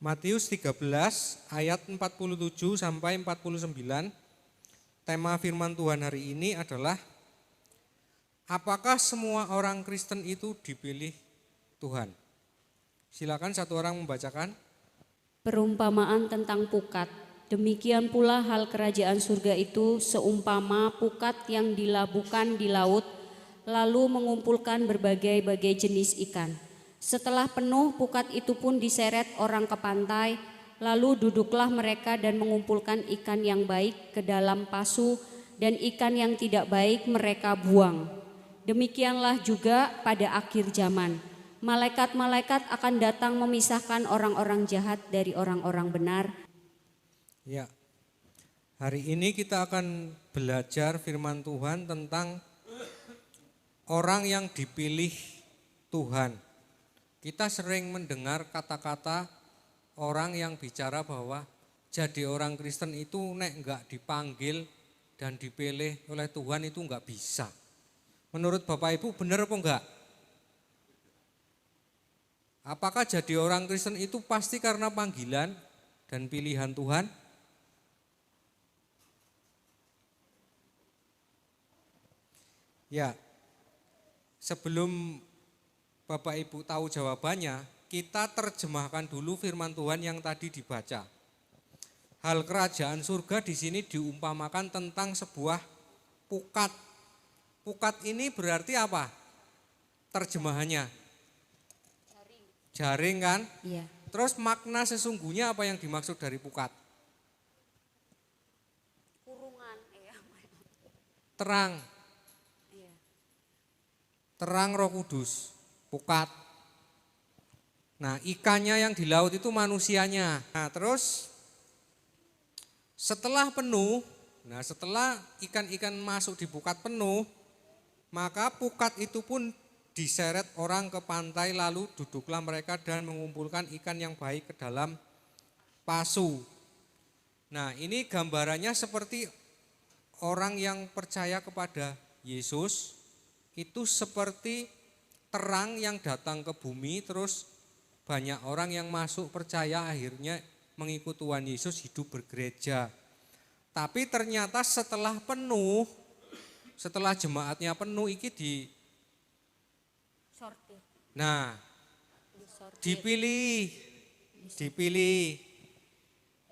Matius 13 ayat 47 sampai 49. Tema firman Tuhan hari ini adalah apakah semua orang Kristen itu dipilih Tuhan? Silakan satu orang membacakan. Perumpamaan tentang pukat. Demikian pula hal kerajaan surga itu seumpama pukat yang dilabuhkan di laut, lalu mengumpulkan berbagai-bagai jenis ikan. Setelah penuh, pukat itu pun diseret orang ke pantai, lalu duduklah mereka dan mengumpulkan ikan yang baik ke dalam pasu, dan ikan yang tidak baik mereka buang. Demikianlah juga pada akhir zaman. Malaikat-malaikat akan datang memisahkan orang-orang jahat dari orang-orang benar. Ya, hari ini kita akan belajar firman Tuhan tentang orang yang dipilih Tuhan. Kita sering mendengar kata-kata orang yang bicara bahwa jadi orang Kristen itu nek enggak dipanggil dan dipilih oleh Tuhan itu enggak bisa. Menurut Bapak Ibu benar apa enggak? Apakah jadi orang Kristen itu pasti karena panggilan dan pilihan Tuhan? Ya, sebelum Bapak Ibu tahu jawabannya, kita terjemahkan dulu firman Tuhan yang tadi dibaca. Hal kerajaan surga di sini diumpamakan tentang sebuah pukat. Pukat ini berarti apa? Terjemahannya? Jaring kan? Iya. Terus makna sesungguhnya apa yang dimaksud dari pukat? Kurungan. Terang. Terang Roh Kudus, pukat. Nah, ikannya yang di laut itu manusianya. Nah, terus setelah penuh, setelah ikan-ikan masuk di pukat penuh, maka pukat itu pun diseret orang ke pantai, lalu duduklah mereka dan mengumpulkan ikan yang baik ke dalam pasu. Nah, ini gambarannya seperti orang yang percaya kepada Yesus, itu seperti terang yang datang ke bumi, terus banyak orang yang masuk percaya akhirnya mengikut Tuhan Yesus, hidup bergereja. Tapi ternyata setelah penuh, setelah jemaatnya penuh iki dipilih.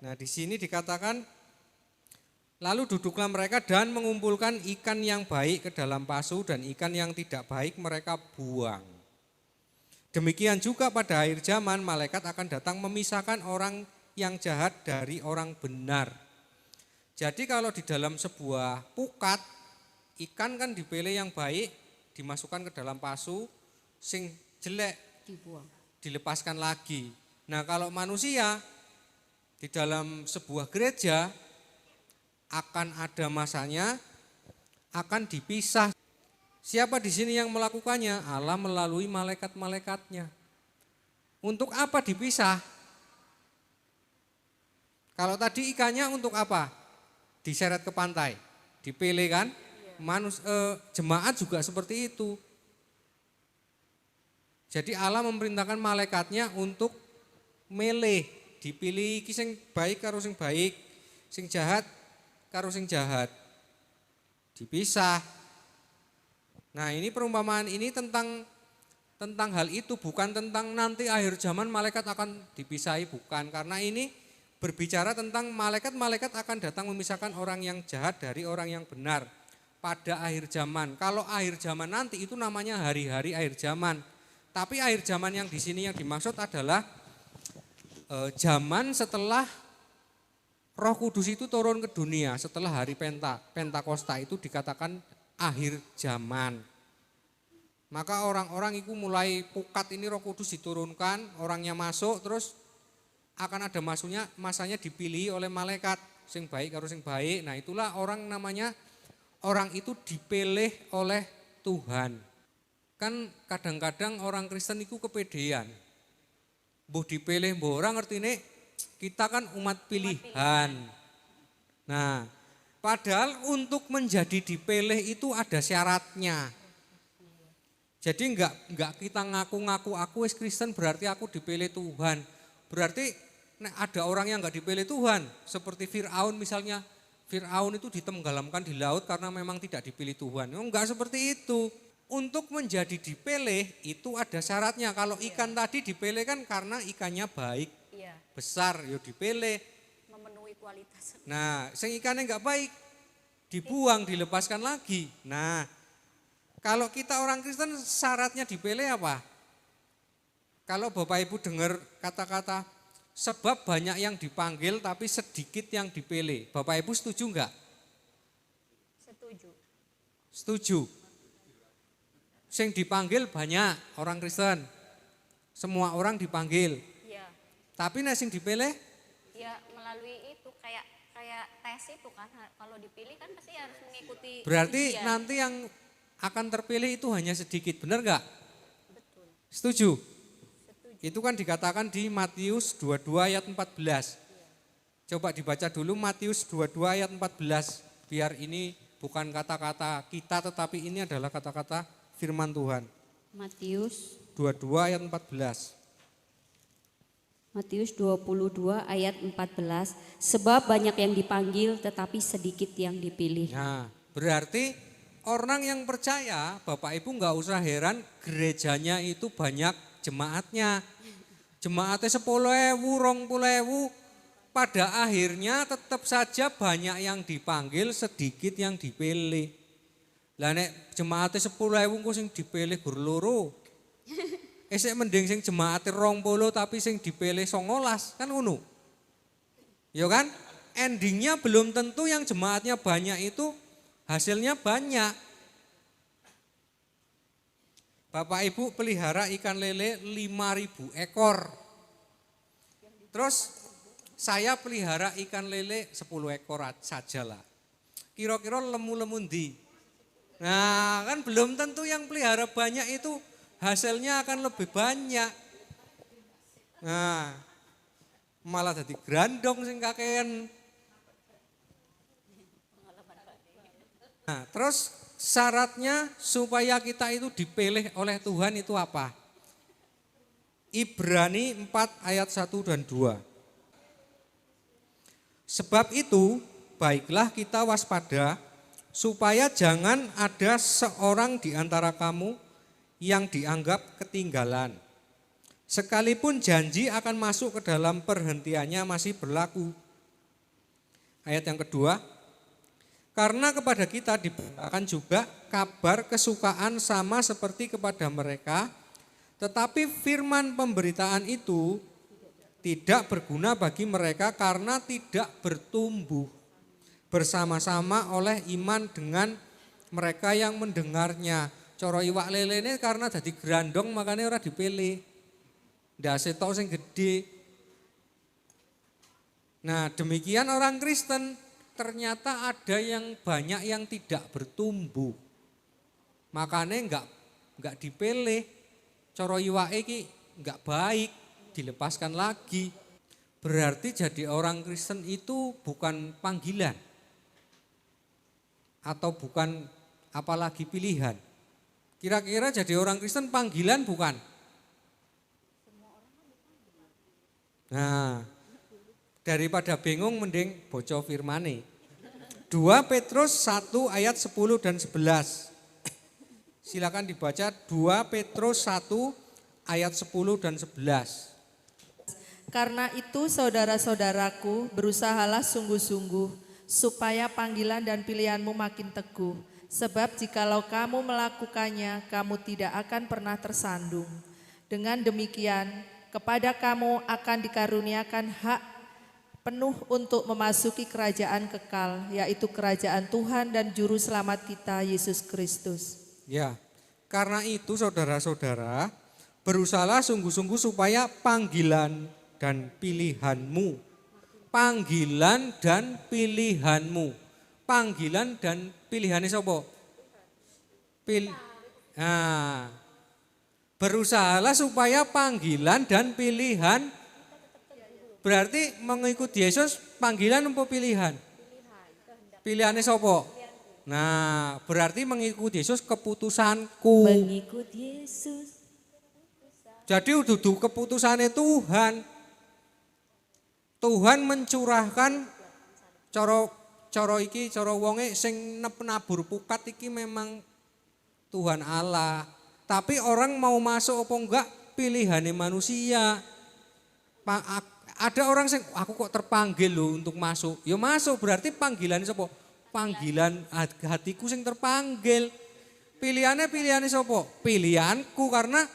Nah, di sini dikatakan lalu duduklah mereka dan mengumpulkan ikan yang baik ke dalam pasu dan ikan yang tidak baik mereka buang. Demikian juga pada akhir zaman malaikat akan datang memisahkan orang yang jahat dari orang benar. Jadi kalau di dalam sebuah pukat, ikan kan dipilih yang baik, dimasukkan ke dalam pasu, sing jelek Dibuang. dilepaskan lagi. Nah, kalau manusia di dalam sebuah gereja akan ada masanya, akan dipisah. Siapa di sini yang melakukannya? Allah melalui malaikat-malaikatnya. Untuk apa dipisah? Kalau tadi ikannya untuk apa? Diseret ke pantai, dipilih kan? Jemaat juga seperti itu. Jadi Allah memerintahkan malaikatnya untuk milih, dipilih iki sing baik karo sing baik, sing jahat karo sing jahat, dipisah. Nah, ini perumpamaan ini tentang hal itu, bukan tentang nanti akhir zaman malaikat akan dipisahi, bukan. Karena ini berbicara tentang malaikat-malaikat akan datang memisahkan orang yang jahat dari orang yang benar pada akhir zaman. Kalau akhir zaman nanti itu namanya hari-hari akhir zaman. Tapi akhir zaman yang di sini yang dimaksud adalah zaman setelah Roh Kudus itu turun ke dunia, setelah hari Pentakosta itu dikatakan akhir zaman. Maka orang-orang itu mulai pukat ini Roh Kudus diturunkan, orangnya masuk, terus akan ada masanya dipilih oleh malaikat, sing baik karo sing baik. Nah, itulah orang itu dipilih oleh Tuhan. Kan kadang-kadang orang Kristen itu kepedean. Mbuh dipilih mbuh ora ngertine kita kan umat pilihan. Nah, padahal untuk menjadi dipilih itu ada syaratnya. Jadi enggak kita ngaku-ngaku aku wis Kristen berarti aku dipilih Tuhan. Berarti Nek ada orang yang nggak dipilih Tuhan, seperti Fir'aun misalnya, Fir'aun itu ditenggelamkan di laut karena memang tidak dipilih Tuhan. Enggak seperti itu. Untuk menjadi dipilih itu ada syaratnya. Kalau ikan tadi dipilih kan karena ikannya baik, Iya, besar, ya dipilih. memenuhi kualitas. Nah, sing ikannya enggak baik, dibuang, dilepaskan lagi. Nah, kalau kita orang Kristen syaratnya dipilih apa? Kalau Bapak Ibu dengar kata-kata sebab banyak yang dipanggil tapi sedikit yang dipilih. Bapak Ibu setuju enggak? Setuju. Setuju. Sing dipanggil banyak orang Kristen. Semua orang dipanggil. Iya. Tapi nek sing dipilih Ya melalui itu kayak tes itu kan, kalau dipilih kan pasti harus mengikuti berarti ujian. nanti yang akan terpilih itu hanya sedikit. Benar enggak? Betul. Setuju? Setuju. Itu kan dikatakan di Matius 22 ayat 14. Coba dibaca dulu Matius 22 ayat 14. Biar ini bukan kata-kata kita tetapi ini adalah kata-kata firman Tuhan. Matius 22 ayat 14. Matius 22 ayat 14, sebab banyak yang dipanggil tetapi sedikit yang dipilih. Nah, berarti orang yang percaya, Bapak Ibu enggak usah heran gerejanya itu banyak jemaatnya. Jemaatnya 10.000, 20.000, pada akhirnya tetap saja banyak yang dipanggil, sedikit yang dipilih. Lah nek jemaate 10.000 engko sing dipilih gur loro. Esek mending sing jemaate 20 tapi sing dipilih 19 kan ngono. Ya kan? Endingnya belum tentu yang jemaatnya banyak itu hasilnya banyak. Bapak Ibu pelihara ikan lele 5.000 ekor. Terus saya pelihara ikan lele 10 ekor sajalah. Kira-kira lemu-lemu ndi? Nah, kan belum tentu yang pelihara banyak itu hasilnya akan lebih banyak. Nah, malah jadi grandong sing kakean. Nah, terus syaratnya supaya kita itu dipilih oleh Tuhan itu apa? Ibrani 4 ayat 1 dan 2. Sebab itu, baiklah kita waspada supaya jangan ada seorang di antara kamu yang dianggap ketinggalan. Sekalipun janji akan masuk ke dalam perhentiannya masih berlaku. Ayat yang kedua, karena kepada kita diberitakan juga kabar kesukaan sama seperti kepada mereka, tetapi firman pemberitaan itu tidak berguna bagi mereka karena tidak bertumbuh bersama-sama oleh iman dengan mereka yang mendengarnya. Coro iwak lele ini karena jadi grandong makanya ora dipilih. Ndase tok sing gede. Nah, demikian orang Kristen ternyata ada yang banyak yang tidak bertumbuh. Makanya enggak dipilih. Coro iwak iki enggak baik, dilepaskan lagi. Berarti jadi orang Kristen itu bukan panggilan. Atau bukan apalagi pilihan. Kira-kira jadi orang Kristen panggilan bukan? Nah, daripada bingung mending baca firmane. 2 Petrus 1 ayat 10 dan 11. Silakan dibaca 2 Petrus 1 ayat 10 dan 11. Karena itu saudara-saudaraku berusahalah sungguh-sungguh supaya panggilan dan pilihanmu makin teguh. Sebab jikalau kamu melakukannya, kamu tidak akan pernah tersandung. Dengan demikian, kepada kamu akan dikaruniakan hak penuh untuk memasuki kerajaan kekal, yaitu kerajaan Tuhan dan Juru Selamat kita, Yesus Kristus. Ya, karena itu saudara-saudara, berusahalah sungguh-sungguh supaya panggilan dan pilihanmu. Panggilan dan pilihanmu. Panggilan dan pilihannya sapa? Nah, berusahalah supaya panggilan dan pilihan berarti mengikuti Yesus panggilan apa pilihan? Pilihannya sapa? Nah, berarti mengikuti Yesus keputusanku. Mengikut Yesus. Jadi dudu keputusannya Tuhan. Tuhan mencurahkan cara wonge sing nabur pukat iki memang Tuhan Allah. Tapi orang mau masuk apa enggak pilihannya manusia. Ada orang sing aku kok terpanggil loh untuk masuk. Ya masuk berarti panggilan sapa? Panggilan hatiku sing terpanggil. Pilihannya sapa? Pilihanku karena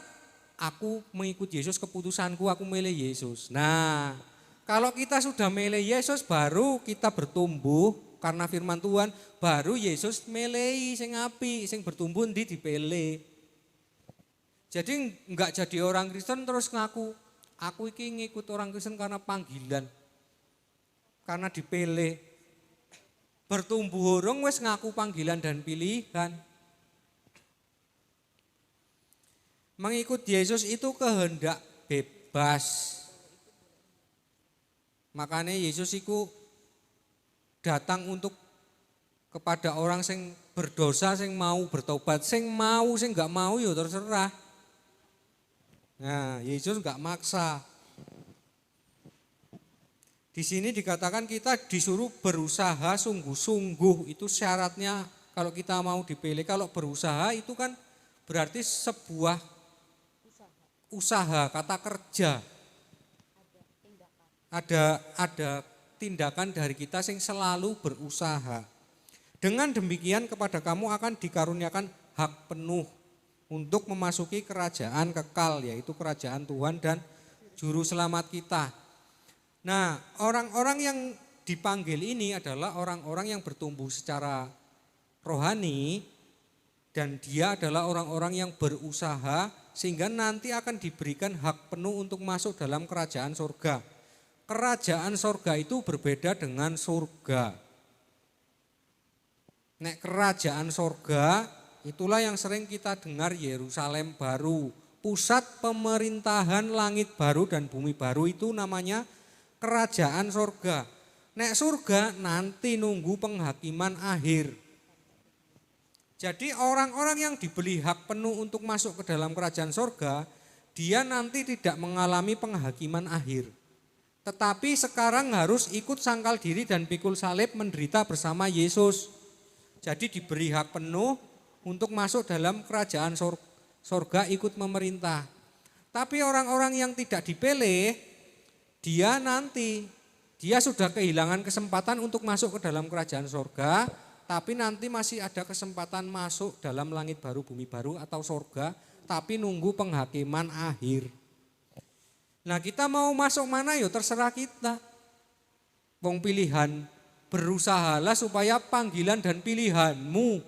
aku mengikuti Yesus, keputusanku aku milih Yesus. Nah, kalau kita sudah milih Yesus baru kita bertumbuh karena firman Tuhan, baru Yesus milih sing apik, sing bertumbuh dipilih. Jadi enggak jadi orang Kristen terus ngaku, aku iki ngikut orang Kristen karena panggilan. Karena dipilih. Bertumbuh urung wis ngaku panggilan dan pilihan. Mengikut Yesus itu kehendak bebas. Makanya Yesus itu datang untuk kepada orang sing berdosa, sing mau bertobat, sing enggak mau ya terserah. Nah, Yesus enggak maksa. Di sini dikatakan kita disuruh berusaha sungguh-sungguh, itu syaratnya kalau kita mau dipilih. Kalau berusaha itu kan berarti sebuah usaha, kata kerja. Ada tindakan dari kita yang selalu berusaha. Dengan demikian kepada kamu akan dikaruniakan hak penuh untuk memasuki kerajaan kekal, yaitu kerajaan Tuhan dan juru selamat kita. Nah, orang-orang yang dipanggil ini adalah orang-orang yang bertumbuh secara rohani dan dia adalah orang-orang yang berusaha sehingga nanti akan diberikan hak penuh untuk masuk dalam kerajaan surga. Kerajaan surga itu berbeda dengan surga. Nek kerajaan surga itulah yang sering kita dengar Yerusalem baru. Pusat pemerintahan langit baru dan bumi baru itu namanya kerajaan surga. Nek surga nanti nunggu penghakiman akhir. Jadi orang-orang yang diberi hak penuh untuk masuk ke dalam kerajaan surga, dia nanti tidak mengalami penghakiman akhir. Tetapi sekarang harus ikut sangkal diri dan pikul salib menderita bersama Yesus. Jadi diberi hak penuh untuk masuk dalam kerajaan surga ikut memerintah. Tapi orang-orang yang tidak dipilih, dia sudah kehilangan kesempatan untuk masuk ke dalam kerajaan surga, tapi nanti masih ada kesempatan masuk dalam langit baru, bumi baru atau surga, tapi nunggu penghakiman akhir. Nah kita mau masuk mana ya terserah kita. Wong pilihan, berusahalah supaya panggilan dan pilihanmu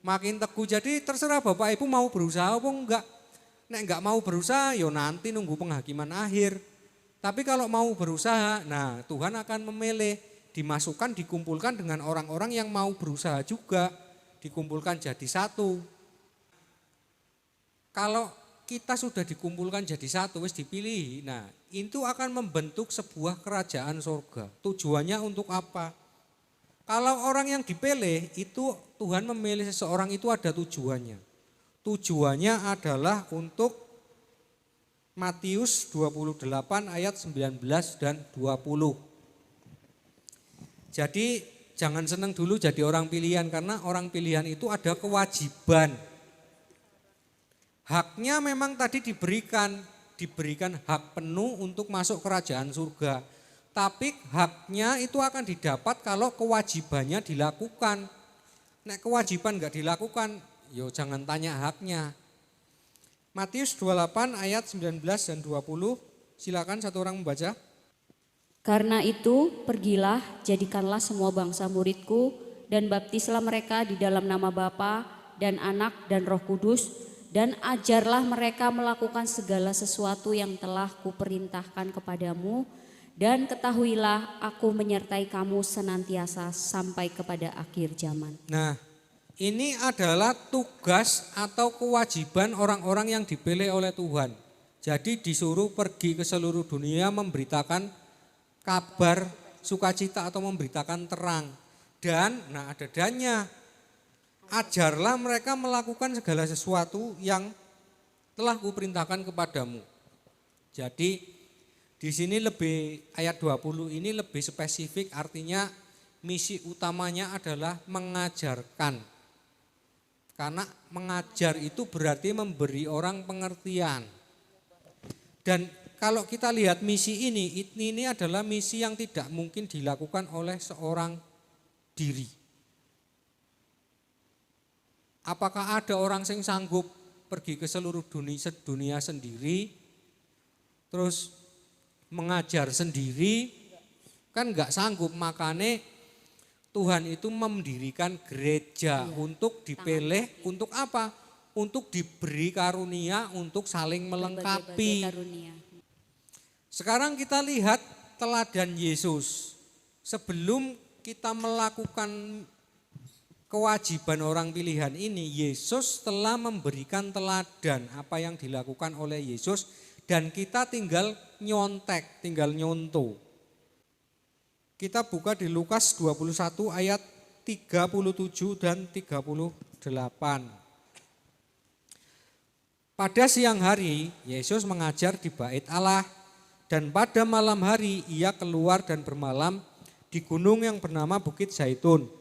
makin teguh. Jadi terserah Bapak Ibu mau berusaha apa enggak. Nek enggak mau berusaha ya nanti nunggu penghakiman akhir. Tapi kalau mau berusaha, nah Tuhan akan memilih, dimasukkan, dikumpulkan dengan orang-orang yang mau berusaha juga, dikumpulkan jadi satu. Kalau kita sudah dikumpulkan jadi satu, wis dipilih, nah itu akan membentuk sebuah kerajaan surga. Tujuannya untuk apa? Kalau orang yang dipilih itu Tuhan memilih seseorang itu ada tujuannya. Tujuannya adalah untuk Matius 28 ayat 19 dan 20. Jadi jangan senang dulu jadi orang pilihan karena orang pilihan itu ada kewajiban. Haknya memang tadi diberikan hak penuh untuk masuk kerajaan surga. Tapi haknya itu akan didapat kalau kewajibannya dilakukan. Nek kewajiban enggak dilakukan, yo jangan tanya haknya. Matius 28 ayat 19 dan 20, silakan satu orang membaca. Karena itu, pergilah, jadikanlah semua bangsa muridku, dan baptislah mereka di dalam nama Bapa dan Anak dan Roh Kudus, dan ajarlah mereka melakukan segala sesuatu yang telah kuperintahkan kepadamu, dan ketahuilah aku menyertai kamu senantiasa sampai kepada akhir zaman. Nah, ini adalah tugas atau kewajiban orang-orang yang dipilih oleh Tuhan. Jadi disuruh pergi ke seluruh dunia memberitakan kabar sukacita atau memberitakan terang. Dan, nah ada dannya, ajarlah mereka melakukan segala sesuatu yang telah kuperintahkan kepadamu. Jadi Di sini lebih ayat 20 ini lebih spesifik, artinya misi utamanya adalah mengajarkan. Karena mengajar itu berarti memberi orang pengertian. Dan kalau kita lihat misi ini adalah misi yang tidak mungkin dilakukan oleh seorang diri. Apakah ada orang yang sanggup pergi ke seluruh dunia sendiri, terus mengajar sendiri? Kan enggak sanggup, makanya Tuhan itu mendirikan gereja untuk dipilih, untuk apa? Untuk diberi karunia, untuk saling melengkapi. Sekarang kita lihat teladan Yesus. Sebelum kita melakukan kewajiban orang pilihan ini, Yesus telah memberikan teladan apa yang dilakukan oleh Yesus dan kita tinggal nyontek, tinggal nyontoh. Kita buka di Lukas 21 ayat 37 dan 38. Pada siang hari Yesus mengajar di Bait Allah dan pada malam hari ia keluar dan bermalam di gunung yang bernama Bukit Zaitun.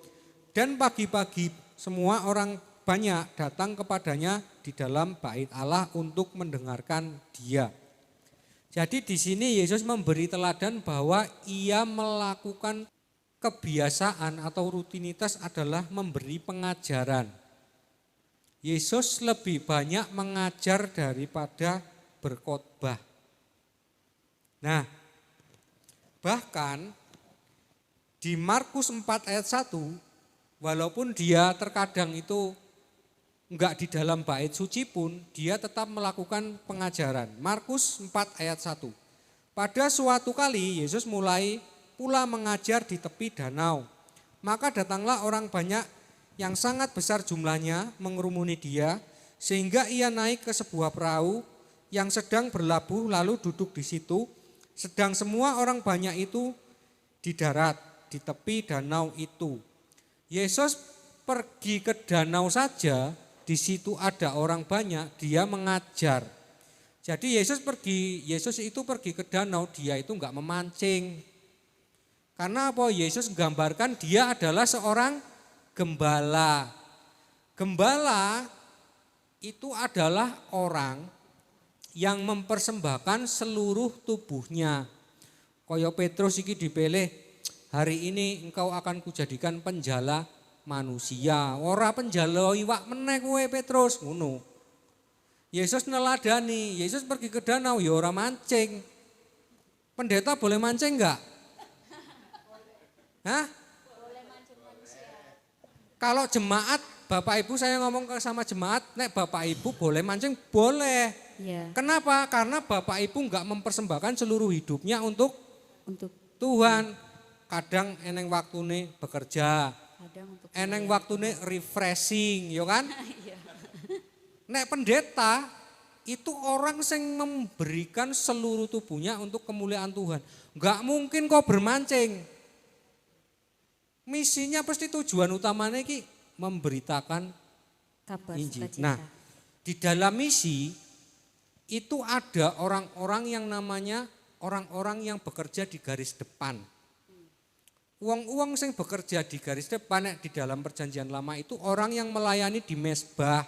Dan pagi-pagi semua orang banyak datang kepadanya di dalam Bait Allah untuk mendengarkan dia. Jadi di sini Yesus memberi teladan bahwa ia melakukan kebiasaan atau rutinitas adalah memberi pengajaran. Yesus lebih banyak mengajar daripada berkhotbah. Nah, bahkan di Markus 4 ayat 1, walaupun dia terkadang itu enggak di dalam bait suci pun, dia tetap melakukan pengajaran. Markus 4 ayat 1. Pada suatu kali Yesus mulai pula mengajar di tepi danau. Maka datanglah orang banyak yang sangat besar jumlahnya mengerumuni dia, sehingga ia naik ke sebuah perahu yang sedang berlabuh lalu duduk di situ, sedang semua orang banyak itu di darat, di tepi danau itu. Yesus pergi ke danau saja, di situ ada orang banyak, dia mengajar. Jadi Yesus itu pergi ke danau, dia itu enggak memancing. Karena apa? Yesus menggambarkan dia adalah seorang gembala. Gembala itu adalah orang yang mempersembahkan seluruh tubuhnya. Kaya Petrus iki dipilih, hari ini engkau akan kujadikan penjala manusia. Ora penjala iwak meneh kowe Petrus, ngono. Yesus neladani, Yesus pergi ke danau ya ora mancing. Pendeta boleh mancing enggak? Hah? Boleh mancing manusia. Kalau jemaat, Bapak Ibu saya ngomong sama jemaat, nek Bapak Ibu boleh mancing, boleh. Ya. Kenapa? Karena Bapak Ibu enggak mempersembahkan seluruh hidupnya untuk Tuhan. Kadang eneng waktune bekerja, eneng waktune refreshing, ya kan? Nek pendeta itu orang yang memberikan seluruh tubuhnya untuk kemuliaan Tuhan. Enggak mungkin kok bermancing. Misinya pasti tujuan utamanya ki memberitakan kabar Injil. sukacita. Nah, di dalam misi itu ada orang-orang yang namanya orang-orang yang bekerja di garis depan. Uang-uang yang bekerja di garis depan di dalam perjanjian lama itu orang yang melayani di mesbah.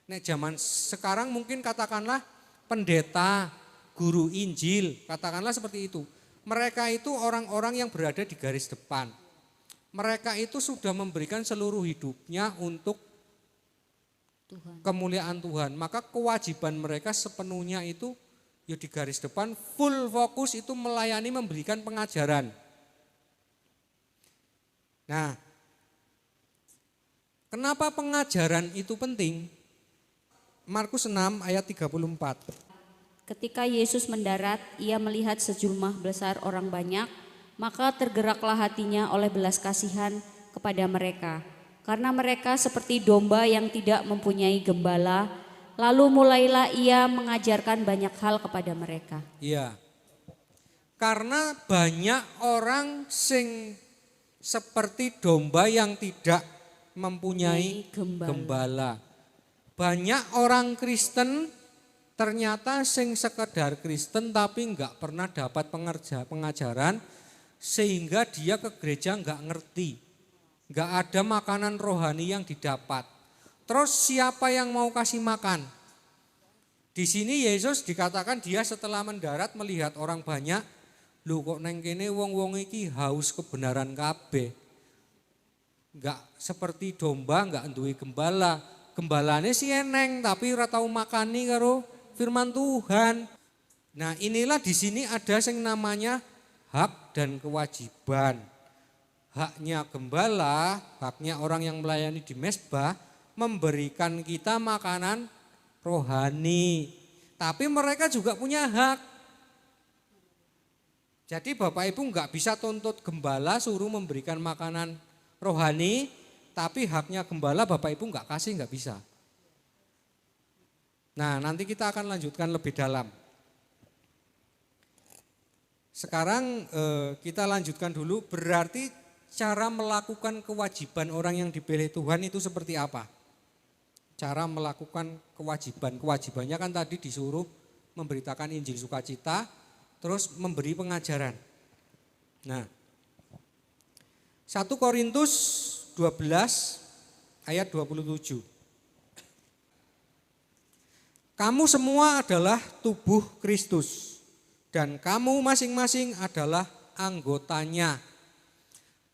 Nek zaman sekarang mungkin katakanlah pendeta, guru Injil, katakanlah seperti itu. Mereka itu orang-orang yang berada di garis depan. Mereka itu sudah memberikan seluruh hidupnya untuk Tuhan. Kemuliaan Tuhan. Maka kewajiban mereka sepenuhnya itu ya di garis depan, full fokus itu melayani, memberikan pengajaran. Nah, kenapa pengajaran itu penting? Markus 6 ayat 34. Ketika Yesus mendarat, ia melihat sejumlah besar orang banyak, maka tergeraklah hatinya oleh belas kasihan kepada mereka. Karena mereka seperti domba yang tidak mempunyai gembala, lalu mulailah ia mengajarkan banyak hal kepada mereka. Iya. Karena banyak orang sing seperti domba yang tidak mempunyai gembala. Banyak orang Kristen Ternyata sing sekedar Kristen tapi enggak pernah dapat pengajaran sehingga dia ke gereja enggak ngerti. Enggak ada makanan rohani yang didapat. Terus siapa yang mau kasih makan? Di sini Yesus dikatakan dia setelah mendarat melihat orang banyak, lho kok neng kene wong-wong iki haus kebenaran kabeh. Enggak seperti domba, enggak duwe gembala. Gembalane sih eneng tapi ora tau makani karo firman Tuhan. Nah, inilah di sini ada yang namanya hak dan kewajiban. Haknya gembala, haknya orang yang melayani di mezbah memberikan kita makanan rohani. Tapi mereka juga punya hak. Jadi Bapak Ibu enggak bisa tuntut gembala suruh memberikan makanan rohani, tapi haknya gembala Bapak Ibu enggak kasih, enggak bisa. Nah, nanti kita akan lanjutkan lebih dalam. Sekarang kita lanjutkan dulu, berarti cara melakukan kewajiban orang yang dipilih Tuhan itu seperti apa? Cara melakukan kewajibannya kan tadi disuruh memberitakan Injil sukacita, terus memberi pengajaran. Nah, 1 Korintus 12 ayat 27. Kamu semua adalah tubuh Kristus dan kamu masing-masing adalah anggotanya.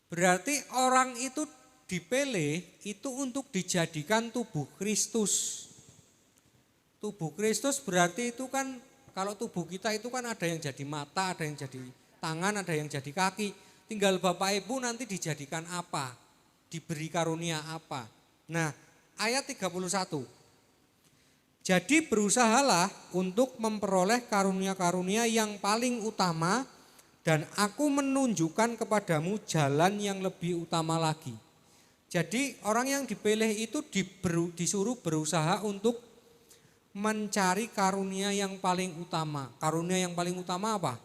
Berarti orang itu dipilih itu untuk dijadikan tubuh Kristus. Tubuh Kristus berarti itu kan kalau tubuh kita itu kan ada yang jadi mata, ada yang jadi tangan, ada yang jadi kaki. Tinggal Bapak Ibu nanti dijadikan apa? Diberi karunia apa? Nah, ayat 31. Jadi berusahalah untuk memperoleh karunia-karunia yang paling utama dan aku menunjukkan kepadamu jalan yang lebih utama lagi. Jadi orang yang dipilih itu disuruh berusaha untuk mencari karunia yang paling utama. Karunia yang paling utama apa?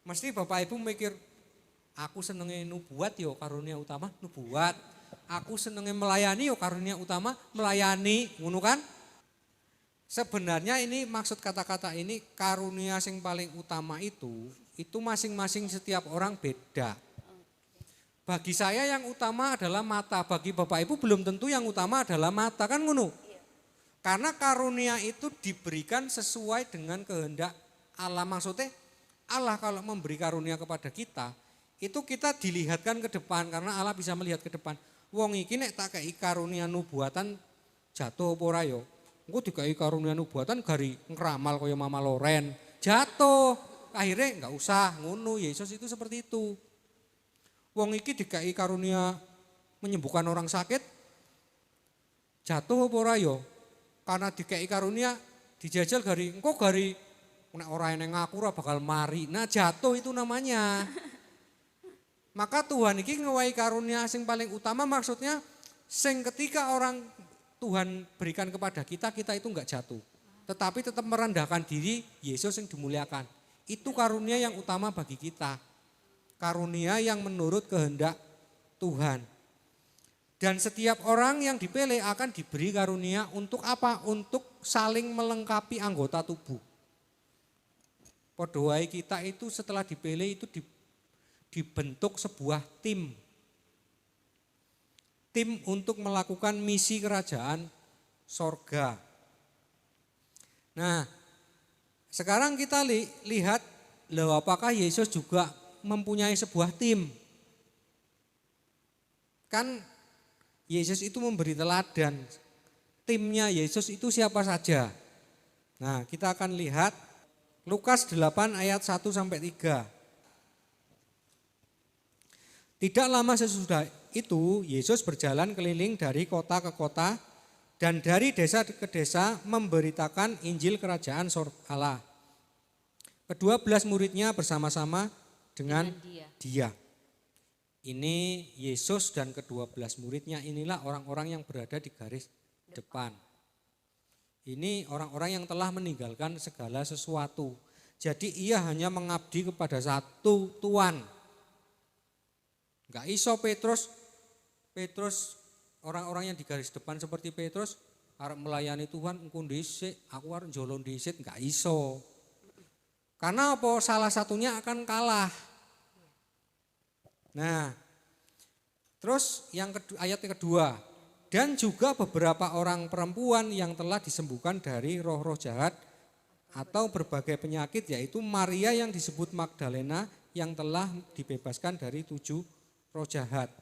Mesti Bapak Ibu mikir, aku senengnya nubuat yo karunia utama nubuat. Aku senengnya melayani yo karunia utama melayani, ngono kan? Sebenarnya ini maksud kata-kata ini karunia yang paling utama itu masing-masing setiap orang beda. Bagi saya yang utama adalah mata, bagi Bapak Ibu belum tentu yang utama adalah mata, kan ngono? Karena karunia itu diberikan sesuai dengan kehendak Allah. Maksudnya Allah kalau memberi karunia kepada kita, itu kita dilihatkan ke depan karena Allah bisa melihat ke depan. Wong iki nek tak kei karunia nubuatan jatuh apa ora yo? Engko dikai karunia nubuatan gari ngramal kaya Mama Loren, jatuh. Akhirnya enggak usah ngono, Yesus itu seperti itu. Wong iki dikai karunia menyembuhkan orang sakit, jatuh apa ora yo? Karena dikai karunia dijajal gari, engko gari nek ora eneng aku ora bakal mari. Nah, jatuh itu namanya. Maka Tuhan ini ngewahi karunia sing paling utama, maksudnya sing ketika orang Tuhan berikan kepada kita itu enggak jatuh. Tetapi tetap merendahkan diri, Yesus yang dimuliakan. Itu karunia yang utama bagi kita. Karunia yang menurut kehendak Tuhan. Dan setiap orang yang dipilih akan diberi karunia untuk apa? Untuk saling melengkapi anggota tubuh. Podo wae kita itu setelah dipilih itu dibentuk sebuah tim. Tim untuk melakukan misi kerajaan sorga. Nah, sekarang kita lihat, loh apakah Yesus juga mempunyai sebuah tim? Kan Yesus itu memberi teladan. Timnya Yesus itu siapa saja? Nah, kita akan lihat Lukas 8 ayat 1 sampai 3. Tidak lama sesudah itu Yesus berjalan keliling dari kota ke kota dan dari desa ke desa memberitakan Injil kerajaan surga Allah. Kedua-belas muridnya bersama-sama dengan dia. Ini Yesus dan kedua-belas muridnya, inilah orang-orang yang berada di garis depan. Ini orang-orang yang telah meninggalkan segala sesuatu. Jadi ia hanya mengabdi kepada satu Tuhan. Enggak iso Petrus orang-orang yang di garis depan seperti Petrus arep melayani Tuhan engko dhisik, aku arep njolong dhisik enggak iso. Karena apa? Salah satunya akan kalah. Nah, terus ayat yang kedua, dan juga beberapa orang perempuan yang telah disembuhkan dari roh-roh jahat atau berbagai penyakit, yaitu Maria yang disebut Magdalena yang telah dibebaskan dari 7 roh jahat.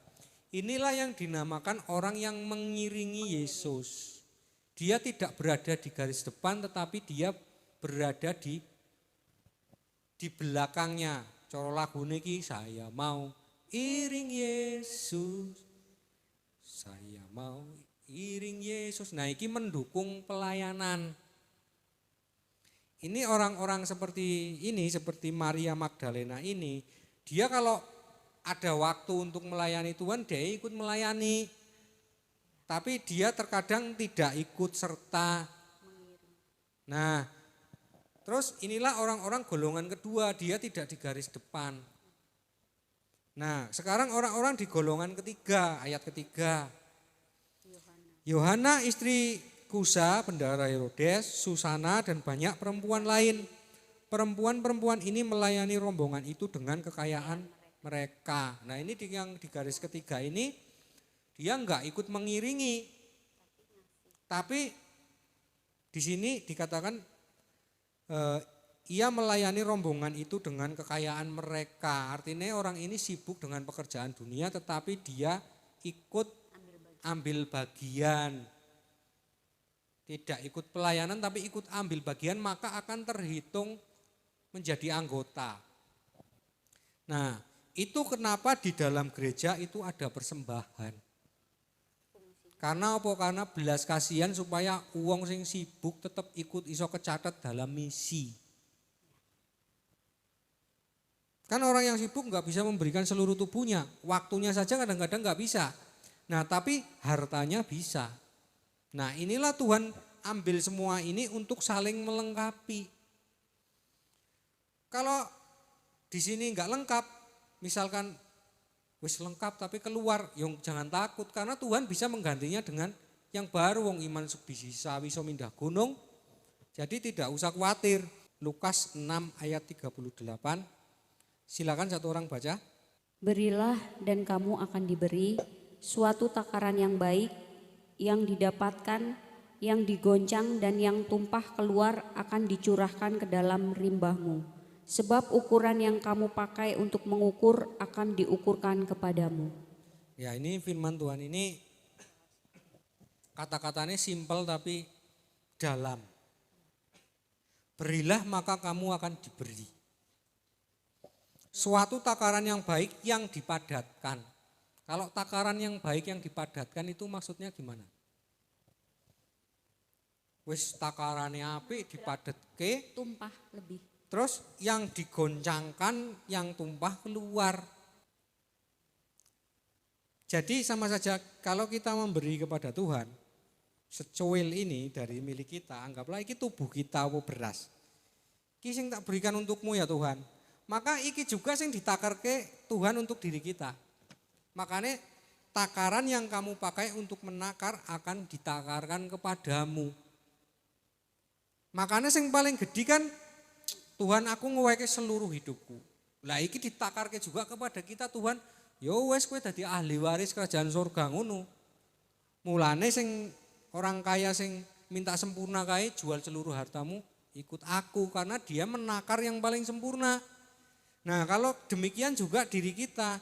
Inilah yang dinamakan orang yang mengiringi Yesus. Dia tidak berada di garis depan tetapi dia berada di belakangnya. Cara lagune iki, saya mau iring Yesus. Saya mau iring Yesus. Nah, iki mendukung pelayanan. Ini orang-orang seperti ini, seperti Maria Magdalena ini, dia kalau ada waktu untuk melayani Tuhan, dia ikut melayani. Tapi dia terkadang tidak ikut serta. Nah, terus inilah orang-orang golongan kedua, dia tidak di garis depan. Nah, sekarang orang-orang di golongan ketiga, ayat ketiga. Yohana istri Kusa, bendahara Herodes, Susana, dan banyak perempuan lain. Perempuan-perempuan ini melayani rombongan itu dengan kekayaan mereka. Nah, ini yang di garis ketiga ini, dia enggak ikut mengiringi. Tapi di sini dikatakan ia melayani rombongan itu dengan kekayaan mereka. Artinya orang ini sibuk dengan pekerjaan dunia tetapi dia ikut ambil bagian. Tidak ikut pelayanan tapi ikut ambil bagian, maka akan terhitung menjadi anggota. Nah, itu kenapa di dalam gereja itu ada persembahan. Karena apa? Karena belas kasihan supaya uang sing sibuk tetap ikut iso kecatat dalam misi. Kan orang yang sibuk nggak bisa memberikan seluruh tubuhnya, waktunya saja kadang-kadang nggak bisa. Nah, tapi hartanya bisa. Nah, inilah Tuhan ambil semua ini untuk saling melengkapi. Kalau di sini nggak lengkap, misalkan wis lengkap tapi keluar, yang jangan takut karena Tuhan bisa menggantinya dengan yang baru. Wong iman bisa mindah gunung. Jadi tidak usah khawatir. Lukas 6 ayat 38. Silakan satu orang baca. Berilah dan kamu akan diberi suatu takaran yang baik, yang didapatkan, yang digoncang dan yang tumpah keluar akan dicurahkan ke dalam rimbahmu. Sebab ukuran yang kamu pakai untuk mengukur akan diukurkan kepadamu. Ya, ini firman Tuhan ini kata-katanya simpel tapi dalam. Berilah maka kamu akan diberi. Suatu takaran yang baik yang dipadatkan. Kalau takaran yang baik yang dipadatkan itu maksudnya gimana? Wis takarannya apik dipadatke, Tumpah lebih. terus yang digoncangkan, yang tumpah keluar. Jadi sama saja kalau kita memberi kepada Tuhan, secuil ini dari milik kita, anggaplah iki tubuh kita apa beras. Iki sing tak berikan untukmu ya Tuhan. Maka iki juga sing ditakarke Tuhan untuk diri kita. Makanya takaran yang kamu pakai untuk menakar akan ditakarkan kepadamu. Makanya yang paling gede kan Tuhan aku ngeweke seluruh hidupku. Lah iki ditakarke juga kepada kita Tuhan. Yo wes kowe dadi ahli waris kerajaan surga ngono. Mulane sing orang kaya sing minta sempurna kae jual seluruh hartamu ikut aku karena dia menakar yang paling sempurna. Nah, kalau demikian juga diri kita.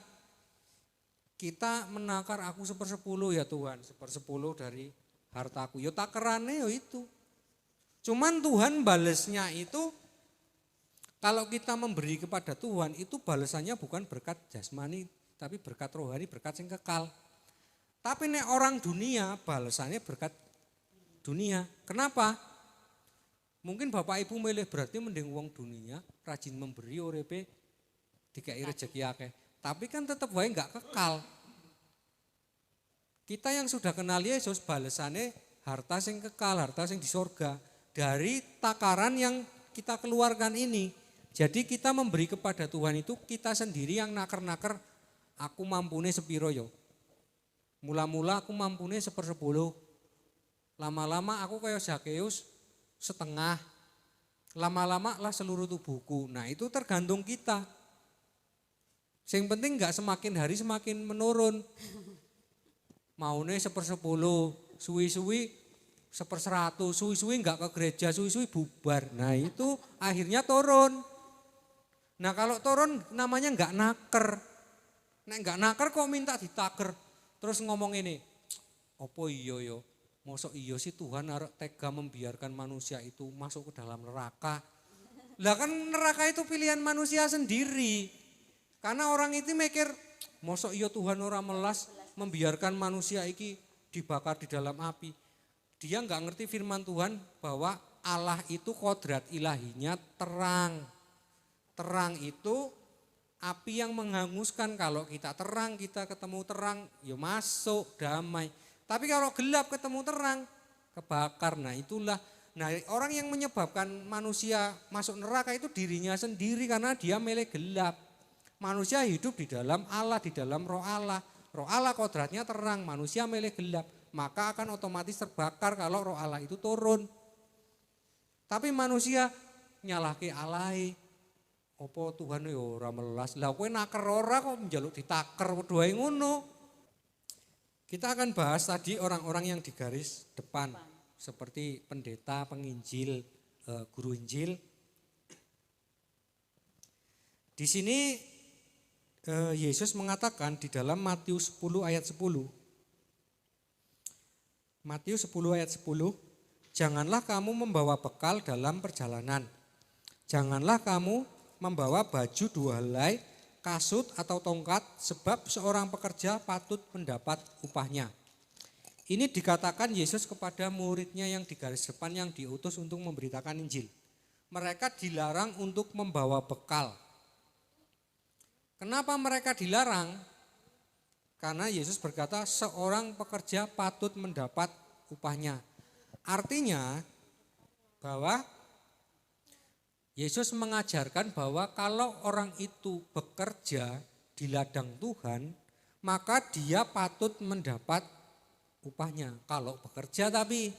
Kita menakar aku 1/10 ya Tuhan, 1/10 dari hartaku. Yo takerane yo itu. Cuman Tuhan balesnya itu kalau kita memberi kepada Tuhan itu balasannya bukan berkat jasmani tapi berkat rohani, berkat yang kekal. Tapi nek orang dunia balasannya berkat dunia. Kenapa? Mungkin Bapak Ibu milih berarti mending wong dunia, rajin memberi urepe dikai rezeki akeh. Tapi kan tetap wae enggak kekal. Kita yang sudah kenal Yesus balasannya harta sing kekal, harta sing di sorga. Dari takaran yang kita keluarkan ini. Jadi kita memberi kepada Tuhan itu kita sendiri yang naker-naker, aku mampune sepiro yo. Mula-mula aku mampune 1/10. Lama-lama aku kayak Zakeus setengah. Lama-lama lah seluruh tubuhku. Nah itu tergantung kita. Yang penting enggak semakin hari semakin menurun. Maune 1/10, suwi-suwi 1/100, suwi-suwi enggak ke gereja, suwi-suwi bubar. Nah itu akhirnya turun. Nah kalau turun namanya enggak naker. Nek enggak naker kok minta ditaker. Terus ngomong ini, opo iya yo, mosok iya sih Tuhan arek tega membiarkan manusia itu masuk ke dalam neraka. Lah kan neraka itu pilihan manusia sendiri. Karena orang itu mikir, mosok iya Tuhan ora melas membiarkan manusia iki dibakar di dalam api. Dia enggak ngerti firman Tuhan bahwa Allah itu kodrat ilahinya terang. Terang itu api yang menghanguskan. Kalau kita terang, kita ketemu terang, ya masuk damai. Tapi kalau gelap ketemu terang, kebakar. Nah itulah, nah orang yang menyebabkan manusia masuk neraka itu dirinya sendiri karena dia milih gelap. Manusia hidup di dalam Allah, di dalam roh Allah. Roh Allah kodratnya terang, manusia milih gelap. Maka akan otomatis terbakar kalau roh Allah itu turun. Tapi manusia nyalahke Allah. Apa Tuhan yo ora melas. Lah kowe naker ora kok njaluk ditaker padha ae ngono. Kita akan bahas tadi orang-orang yang di garis depan seperti pendeta, penginjil, guru Injil. Di sini Yesus mengatakan di dalam Matius 10 ayat 10. Matius 10 ayat 10, janganlah kamu membawa bekal dalam perjalanan. Janganlah kamu membawa baju 2 helai, kasut atau tongkat, sebab seorang pekerja patut mendapat upahnya. Ini dikatakan Yesus kepada muridnya yang di garis depan yang diutus untuk memberitakan Injil. Mereka dilarang untuk membawa bekal. Kenapa mereka dilarang? Karena Yesus berkata seorang pekerja patut mendapat upahnya. Artinya bahwa Yesus mengajarkan bahwa kalau orang itu bekerja di ladang Tuhan, maka dia patut mendapat upahnya. Kalau bekerja tapi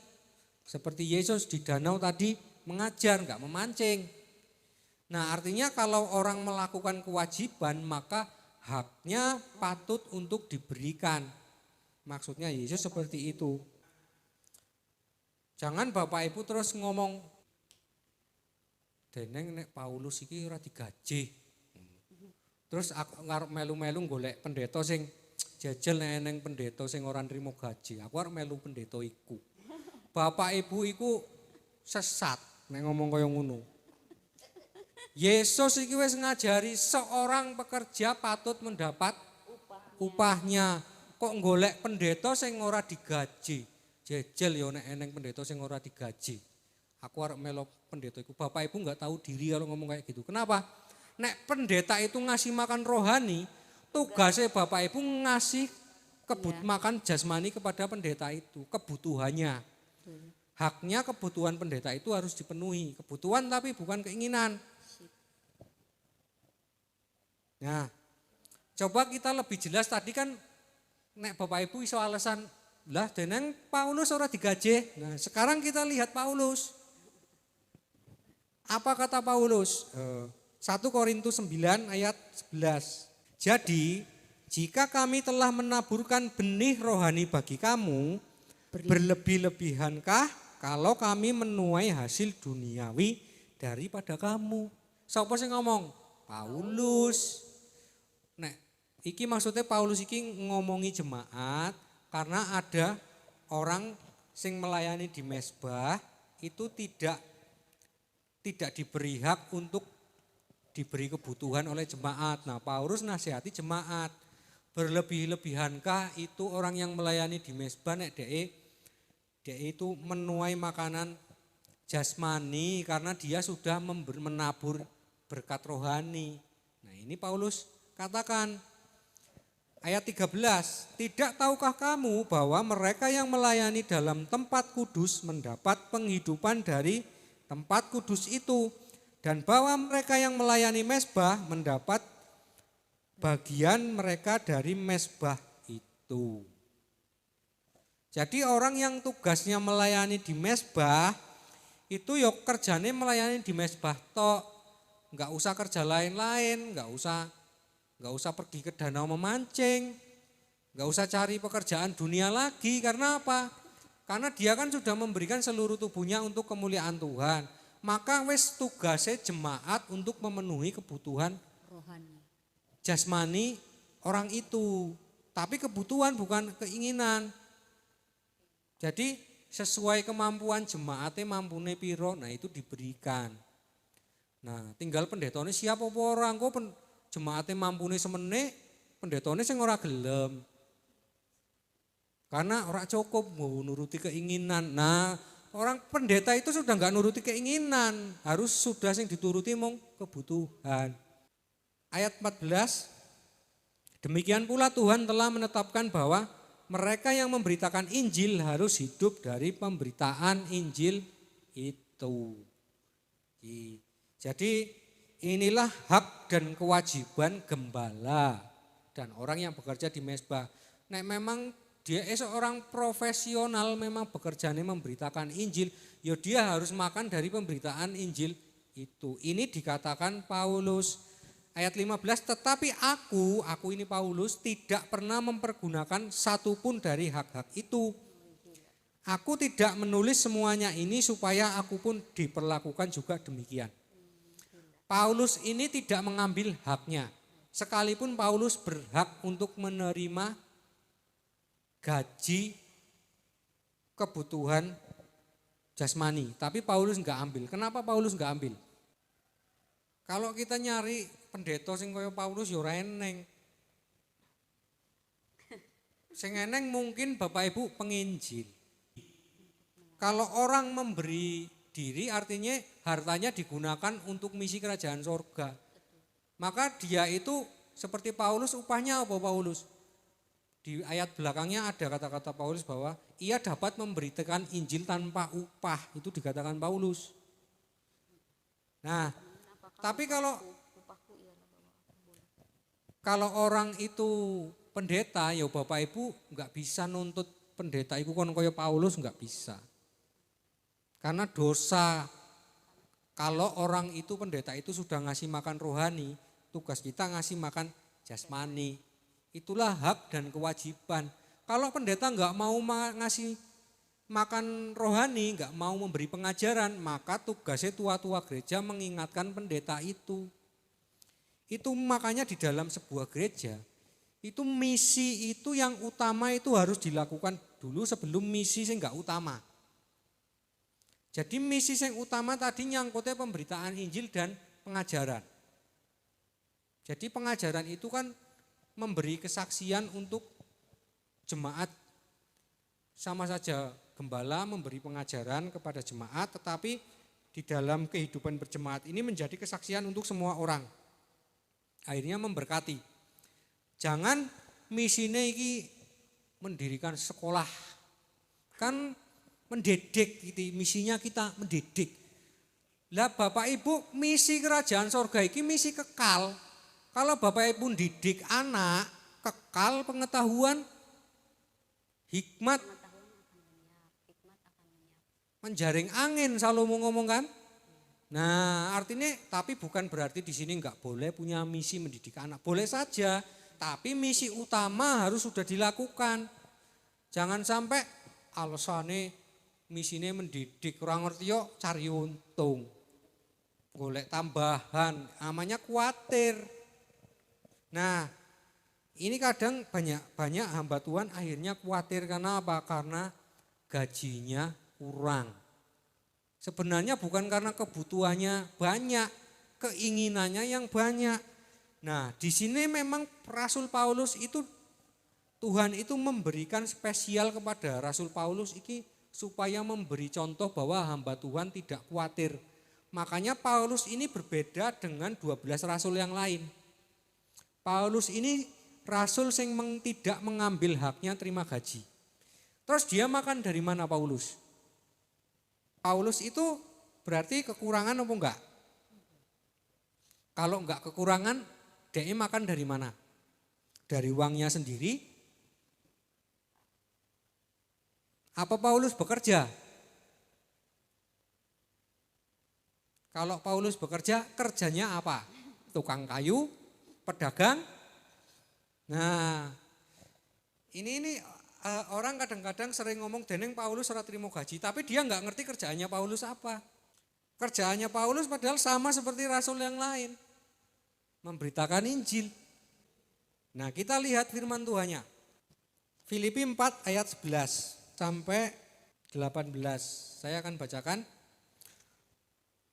seperti Yesus di danau tadi mengajar, enggak memancing. Nah artinya kalau orang melakukan kewajiban maka haknya patut untuk diberikan. Maksudnya Yesus seperti itu. Jangan Bapak Ibu terus ngomong, deneng nek Paulus iki ora digaji. Terus aku ngarep melu-melu golek pendeta sing jejel nek eneng pendeta sing ora nrimo gaji. Aku arep melu pendeta iku. Bapak Ibu iku sesat nek ngomong kaya ngono. Yesus iki wis ngajari seorang pekerja patut mendapat upahnya. Kok golek pendeta sing ora digaji. Jejel ya nek eneng pendeta sing ora digaji. Aku arep melu pendeta iku. Bapak Ibu enggak tahu diri kalau ngomong kayak gitu. Kenapa? Nek pendeta itu ngasih makan rohani, tugasnya Bapak Ibu ngasih makan jasmani kepada pendeta itu, kebutuhannya. Haknya kebutuhan pendeta itu harus dipenuhi. Kebutuhan tapi bukan keinginan. Nah, coba kita lebih jelas tadi kan nek Bapak Ibu iso alasan, lah deneng Paulus ora digaji. Nah, sekarang kita lihat Paulus. Apa kata Paulus? 1 Korintus 9 ayat 11. Jadi, jika kami telah menaburkan benih rohani bagi kamu, berlebih-lebihankah kalau kami menuai hasil duniawi daripada kamu? Siapa sih ngomong? Paulus. Nek, iki maksudnya Paulus iki ngomongi jemaat karena ada orang sing melayani di mesbah itu tidak diberi hak untuk diberi kebutuhan oleh jemaat. Nah, Paulus nasihati jemaat. Berlebih-lebihankah itu orang yang melayani di mesbah nek dia itu menuai makanan jasmani karena dia sudah menabur berkat rohani. Nah, ini Paulus katakan ayat 13, tidak tahukah kamu bahwa mereka yang melayani dalam tempat kudus mendapat penghidupan dari tempat kudus itu, dan bahwa mereka yang melayani mesbah mendapat bagian mereka dari mesbah itu. Jadi orang yang tugasnya melayani di mezbah itu ya kerjanya melayani di mezbah tok. Enggak usah kerja lain-lain, enggak usah pergi ke danau memancing, enggak usah cari pekerjaan dunia lagi. Karena apa? Karena dia kan sudah memberikan seluruh tubuhnya untuk kemuliaan Tuhan. Maka wis tugasnya jemaat untuk memenuhi kebutuhan rohani. jasmani orang itu. Tapi kebutuhan bukan keinginan. Jadi sesuai kemampuan jemaatnya mampune piro, nah itu diberikan. Nah tinggal pendetone siap apa orang, kok jemaatnya mampune semene, pendetone sing ora gelem. Karena ora cukup mau nuruti keinginan. Nah orang pendeta itu sudah enggak nuruti keinginan, harus sudah sing dituruti mong kebutuhan. Ayat 14, demikian pula Tuhan telah menetapkan bahwa mereka yang memberitakan Injil harus hidup dari pemberitaan Injil itu. Jadi inilah hak dan kewajiban gembala dan orang yang bekerja di mezbah. Nek memang dia seorang profesional memang bekerjanya memberitakan Injil, ya dia harus makan dari pemberitaan Injil itu. Ini dikatakan Paulus. Ayat 15, tetapi aku ini Paulus tidak pernah mempergunakan satupun dari hak-hak itu. Aku tidak menulis semuanya ini supaya aku pun diperlakukan juga demikian. Paulus ini tidak mengambil haknya. Sekalipun Paulus berhak untuk menerima gaji kebutuhan jasmani. Tapi Paulus enggak ambil. Kenapa Paulus enggak ambil? Kalau kita nyari pendeta sing kaya Paulus ya ora eneng. Sing eneng mungkin Bapak Ibu penginjil. Kalau orang memberi diri artinya hartanya digunakan untuk misi kerajaan sorga. Maka dia itu seperti Paulus, upahnya apa Paulus? Di ayat belakangnya ada kata-kata Paulus bahwa ia dapat memberitakan Injil tanpa upah. Itu dikatakan Paulus. Nah, tapi kalau orang itu pendeta, ya Bapak Ibu enggak bisa nuntut pendeta itu kon kaya Paulus, enggak bisa. Karena dosa. Kalau orang itu pendeta itu sudah ngasih makan rohani, tugas kita ngasih makan jasmani. Itulah hak dan kewajiban. Kalau pendeta enggak mau ngasih makan rohani, enggak mau memberi pengajaran, maka tugasnya tua-tua gereja mengingatkan pendeta itu. Itu makanya di dalam sebuah gereja, itu misi itu yang utama itu harus dilakukan dulu sebelum misi yang enggak utama. Jadi misi yang utama tadi nyangkutnya pemberitaan Injil dan pengajaran. Jadi pengajaran itu kan memberi kesaksian untuk jemaat, sama saja gembala memberi pengajaran kepada jemaat, tetapi di dalam kehidupan berjemaat ini menjadi kesaksian untuk semua orang. Akhirnya memberkati. Jangan misinya ini mendirikan sekolah. Kan mendidik, gitu. Misinya kita mendidik. Lah Bapak Ibu misi kerajaan sorga ini misi kekal. Kalau Bapak Ibu didik anak, kekal pengetahuan, hikmat, menjaring angin Salomo ngomong kan. Nah artinya tapi bukan berarti di sini enggak boleh punya misi mendidik anak. Boleh saja, tapi misi utama harus sudah dilakukan. Jangan sampai alasannya misinya mendidik, kurang ngerti yuk cari untung. Golek tambahan, namanya khawatir. Nah ini kadang banyak hamba Tuhan akhirnya khawatir karena apa? Karena gajinya kurang. Sebenarnya bukan karena kebutuhannya banyak, keinginannya yang banyak. Nah, di sini memang Rasul Paulus itu Tuhan itu memberikan spesial kepada Rasul Paulus ini supaya memberi contoh bahwa hamba Tuhan tidak khawatir. Makanya Paulus ini berbeda dengan 12 rasul yang lain. Paulus ini rasul yang tidak mengambil haknya terima gaji. Terus dia makan dari mana Paulus? Paulus itu berarti kekurangan apa enggak? Kalau enggak kekurangan, dia makan dari mana? Dari uangnya sendiri? Apa Paulus bekerja? Kalau Paulus bekerja, kerjanya apa? Tukang kayu, pedagang. Nah, ini orang kadang-kadang sering ngomong deneng Paulus ora trimo gaji, tapi dia nggak ngerti kerjaannya Paulus apa. Kerjaannya Paulus padahal sama seperti rasul yang lain, memberitakan Injil. Nah, kita lihat firman Tuhannya. Filipi 4 ayat 11 sampai 18. Saya akan bacakan.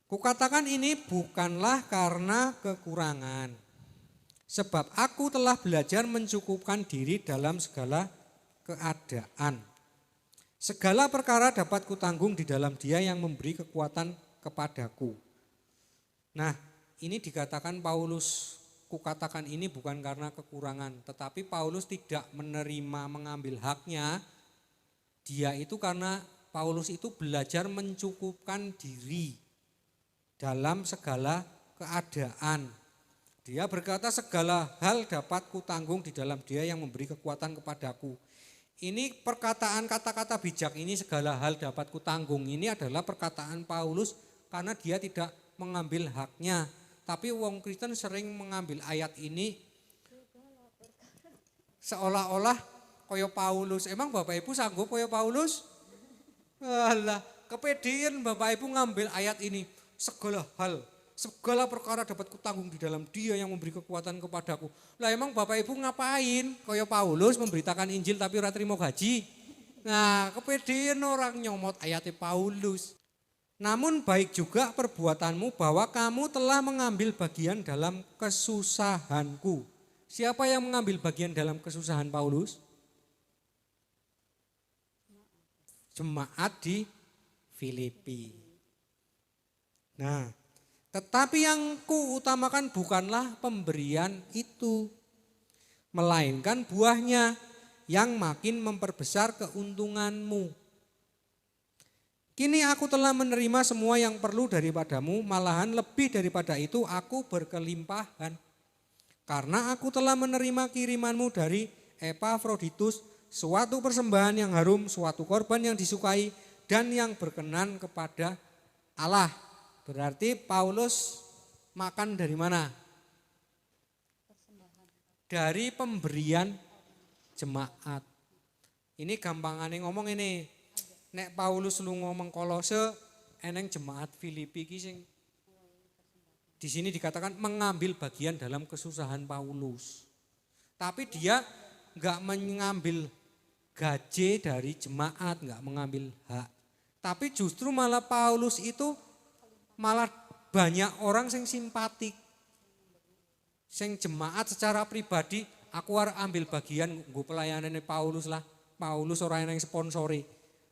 Kukatakan ini bukanlah karena kekurangan, sebab aku telah belajar mencukupkan diri dalam segala keadaan. Segala perkara dapat kutanggung di dalam Dia yang memberi kekuatan kepadaku. Nah, ini dikatakan Paulus, kukatakan ini bukan karena kekurangan, tetapi Paulus tidak menerima mengambil haknya. Dia itu karena Paulus itu belajar mencukupkan diri dalam segala keadaan. Dia berkata segala hal dapat kutanggung di dalam Dia yang memberi kekuatan kepadaku. Ini perkataan kata-kata bijak ini, segala hal dapat kutanggung, ini adalah perkataan Paulus karena dia tidak mengambil haknya. Tapi wong Kristen sering mengambil ayat ini seolah-olah kaya Paulus. Emang Bapak Ibu sanggup kaya Paulus? Alah, kepedean Bapak Ibu ngambil ayat ini. Segala hal, segala perkara dapat kutanggung di dalam Dia yang memberi kekuatan kepadaku. Lah emang Bapak Ibu ngapain? Kaya Paulus memberitakan Injil tapi ora trimo gaji. Nah, kepedean orang nyomot ayatnya Paulus. Namun baik juga perbuatanmu bahwa kamu telah mengambil bagian dalam kesusahanku. Siapa yang mengambil bagian dalam kesusahan Paulus? Jemaat di Filipi. Nah, tetapi yang kuutamakan bukanlah pemberian itu, melainkan buahnya yang makin memperbesar keuntunganmu. Kini aku telah menerima semua yang perlu daripadamu, malahan lebih daripada itu aku berkelimpahan. Karena aku telah menerima kirimanmu dari Epafroditus, suatu persembahan yang harum, suatu korban yang disukai dan yang berkenan kepada Allah. Berarti Paulus makan dari mana? Dari pemberian jemaat. Ini gampangannya ngomong ini. Nek Paulus lu ngomong Kolose, eneng jemaat Filipi ki sing di sini dikatakan mengambil bagian dalam kesusahan Paulus. Tapi dia enggak mengambil gaji dari jemaat, enggak mengambil hak. Tapi justru malah Paulus itu malah banyak orang yang simpatik. Sing jemaat secara pribadi, aku harus ambil bagian nggo pelayanane Paulus lah. Paulus orang yang sponsori.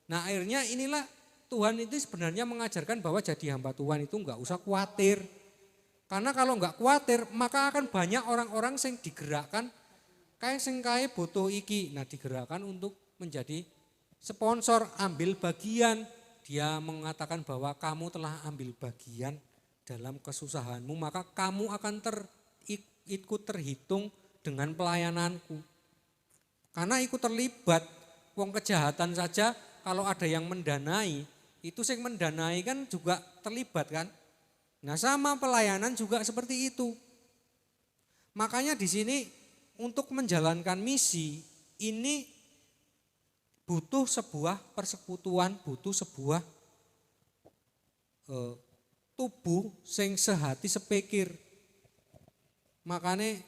Nah akhirnya inilah Tuhan itu sebenarnya mengajarkan bahwa jadi hamba Tuhan itu enggak usah khawatir. Karena kalau enggak khawatir maka akan banyak orang-orang yang digerakkan kayak sing kae butuh iki. Nah digerakkan untuk menjadi sponsor, ambil bagian. Dia mengatakan bahwa kamu telah ambil bagian dalam kesusahanmu, maka kamu akan ikut terhitung dengan pelayananku. Karena ikut terlibat, wong kejahatan saja kalau ada yang mendanai, itu yang mendanai kan juga terlibat kan. Nah sama pelayanan juga seperti itu. Makanya di sini untuk menjalankan misi ini butuh sebuah persekutuan, butuh sebuah tubuh sing sehati sepikir. Makanya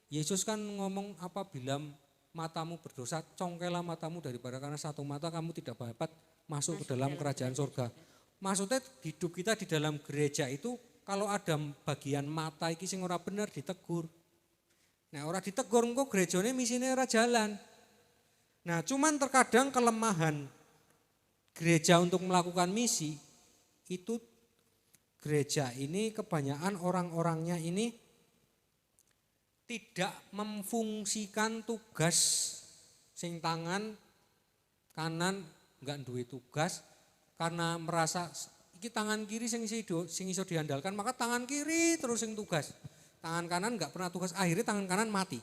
Yesus kan ngomong apabila matamu berdosa, congkelah matamu daripada karena satu mata kamu tidak dapat masuk ke dalam kerajaan surga. Maksudnya hidup kita di dalam gereja itu kalau ada bagian mata iki sing ora bener ditegur. Nah ora ditegur engko gerejane misine ora jalan. Nah cuman terkadang kelemahan gereja untuk melakukan misi itu gereja ini kebanyakan orang-orangnya ini tidak memfungsikan tugas sing tangan kanan enggak duwe tugas karena merasa iki tangan kiri sing iso diandalkan maka tangan kiri terus sing tugas. Tangan kanan enggak pernah tugas, akhirnya tangan kanan mati.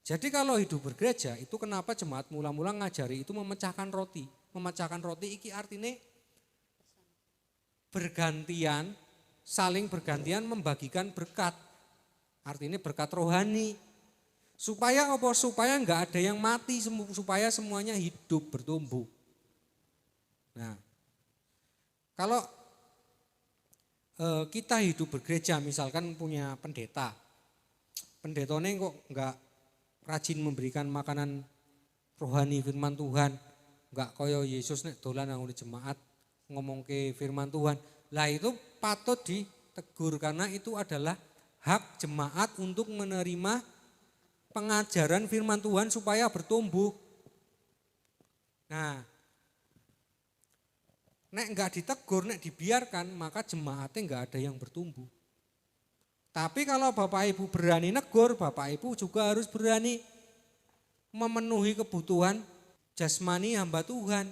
Jadi kalau hidup bergereja itu kenapa jemaat mula-mula ngajari itu memecahkan roti. Memecahkan roti iki artinya bergantian, saling bergantian membagikan berkat. Artinya berkat rohani. Supaya apa? Supaya enggak ada yang mati, supaya semuanya hidup bertumbuh. Nah, kalau kita hidup bergereja misalkan punya pendeta. Pendetanya kok enggak rajin memberikan makanan rohani firman Tuhan. Enggak kaya Yesus nek dolan nang jemaat ngomong ke firman Tuhan. Lah itu patut ditegur karena itu adalah hak jemaat untuk menerima pengajaran firman Tuhan supaya bertumbuh. Nah, nek enggak ditegur, nek dibiarkan, maka jemaatnya enggak ada yang bertumbuh. Tapi kalau Bapak Ibu berani negur, Bapak Ibu juga harus berani memenuhi kebutuhan jasmani hamba Tuhan.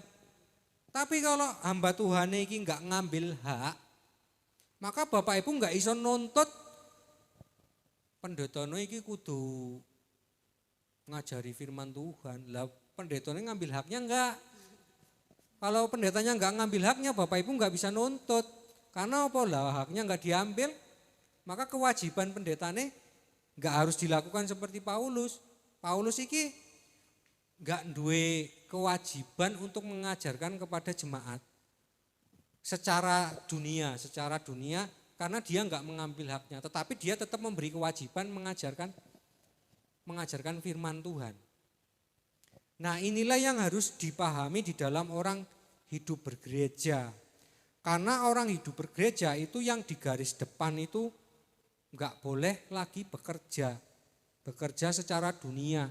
Tapi kalau hamba Tuhan ini enggak ngambil hak, maka Bapak Ibu enggak iso nuntut pendetanya iki kudu ngajari firman Tuhan. Lah pendetanya ngambil haknya enggak. Kalau pendetanya enggak ngambil haknya, Bapak Ibu enggak bisa nuntut. Karena apa? Lah haknya enggak diambil, maka kewajiban pendetanya enggak harus dilakukan seperti Paulus. Paulus iki enggak duwe kewajiban untuk mengajarkan kepada jemaat secara dunia karena dia enggak mengambil haknya, tetapi dia tetap memberi kewajiban mengajarkan firman Tuhan. Nah, inilah yang harus dipahami di dalam orang hidup bergereja. Karena orang hidup bergereja itu yang di garis depan itu enggak boleh lagi bekerja secara dunia.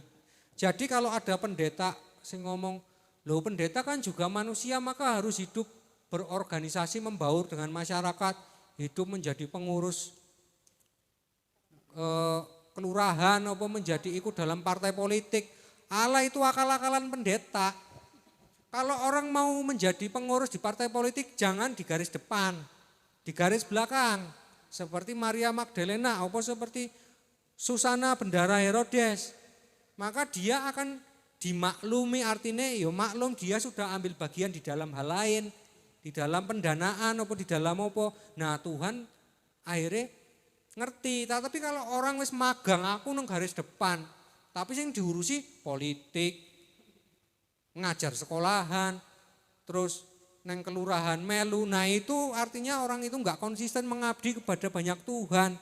Jadi kalau ada pendeta yang ngomong, loh pendeta kan juga manusia maka harus hidup berorganisasi membaur dengan masyarakat, hidup menjadi pengurus kelurahan atau menjadi ikut dalam partai politik. Allah itu akal-akalan pendeta. Kalau orang mau menjadi pengurus di partai politik jangan di garis depan, di garis belakang. Seperti Maria Magdalena atau seperti Susana bendara Herodes. Maka dia akan dimaklumi, artinya ya maklum dia sudah ambil bagian di dalam hal lain, di dalam pendanaan atau di dalam apa. Nah Tuhan akhirnya ngerti. Tapi kalau orang wis magang aku nang garis depan, tapi yang diurusi politik, ngajar sekolahan, terus neng kelurahan melu. Nah itu artinya orang itu enggak konsisten mengabdi kepada banyak Tuhan.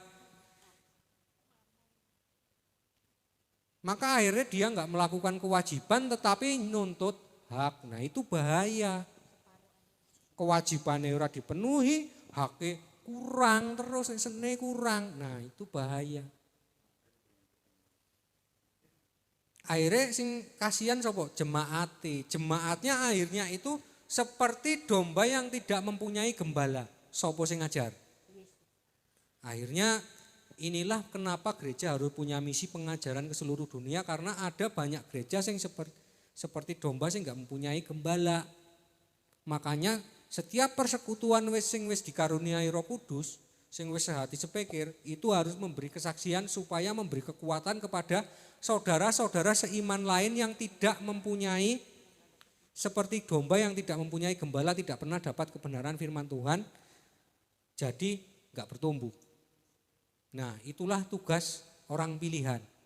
Maka akhirnya dia enggak melakukan kewajiban tetapi nuntut hak. Nah itu bahaya. Kewajibannya ora dipenuhi, haknya kurang terus, senene kurang. Nah itu bahaya. Akhirnya sing kasihan sapa? Jemaatnya akhirnya itu seperti domba yang tidak mempunyai gembala. Sapa sing ngajar? Akhirnya inilah kenapa gereja harus punya misi pengajaran ke seluruh dunia, karena ada banyak gereja yang seperti domba yang enggak mempunyai gembala. Makanya setiap persekutuan wis dikaruniai Roh Kudus, sing wis sehati sepikir, itu harus memberi kesaksian supaya memberi kekuatan kepada saudara-saudara seiman lain yang tidak mempunyai, seperti domba yang tidak mempunyai gembala, tidak pernah dapat kebenaran firman Tuhan, jadi enggak bertumbuh. Nah itulah tugas orang pilihan.